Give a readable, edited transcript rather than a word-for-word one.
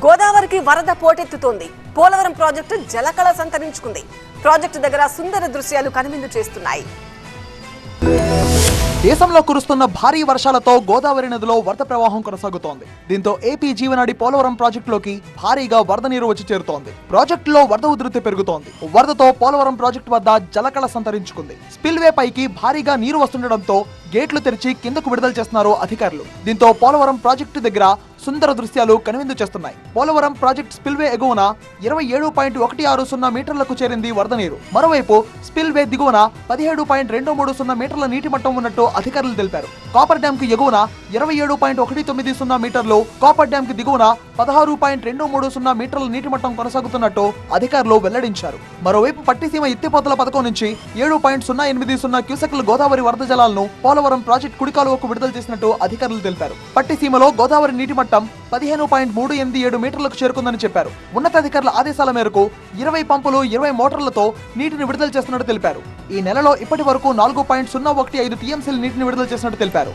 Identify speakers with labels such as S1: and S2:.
S1: గోదావరికి వరద పోటెత్తుతోంది. పోలవరం ప్రాజెక్టు జలకళ సంతరించుకుంది. ప్రాజెక్టు దగ్గర సుందర దృశ్యాలు కనువిందు చేస్తున్నాయి.
S2: దేశంలో కురుస్తున్న భారీ వర్షాలతో గోదావరి నదిలో వరద ప్రవాహం కొనసాగుతోంది. దీంతో ఏపీ జీవనాడి పోలవరం ప్రాజెక్టులోకి భారీగా వరద నీరు వచ్చి చేరుతోంది. ప్రాజెక్టులో వరద ఉధృతి పెరుగుతోంది. వరదతో పోలవరం ప్రాజెక్టు వద్ద జలకళ సంతరించుకుంది. స్పిల్వే పైకి భారీగా నీరు వస్తుండటంతో గేట్లు తెరిచి కిందకు విడుదల చేస్తున్నారు అధికారులు. దీంతో పోలవరం ప్రాజెక్టు దగ్గర సుందర దృశ్యాలు కనువిందు చేస్తున్నాయి. పోలవరం ప్రాజెక్ట్ స్పిల్వే ఎగువన 27.160 మీటర్లకు చేరింది వరద నీరు. మరోవైపు స్పిల్వే దిగువన 17.230 మీటర్ల నీటి మట్టం ఉన్నట్టు అధికారులు తెలిపారు. కాపర్ డ్యామ్ కు ఎగువన 27.190 మీటర్లు, కాపర్ డ్యామ్ కు దిగువన 16.230 మీటర్ల నీటి మట్టం కొనసాగుతున్నట్టు అధికారులు వెల్లడించారు. మరోవైపు పట్టిసీమ ఎత్తిపోతల పథకం నుంచి 7.080 క్యూసెక్ల గోదావరి వరద జలాలను పోలవరం ప్రాజెక్ట్ కుడి కాలువకు విడుదల చేసినట్టు అధికారులు తెలిపారు. పట్టిసీమలో గోదావరి నీటి మట్టం 15.387 మీటర్లకు చేరుకుందని చెప్పారు. ఉన్నతాధికారుల ఆదేశాల మేరకు 20 పంపులు 20 మోటార్లతో నీటిని విడుదల చేస్తున్నట్టు తెలిపారు. ఈ నెలలో ఇప్పటి వరకు 4.015 టీఎంసీల నీటిని విడుదల చేసినట్టు తెలిపారు.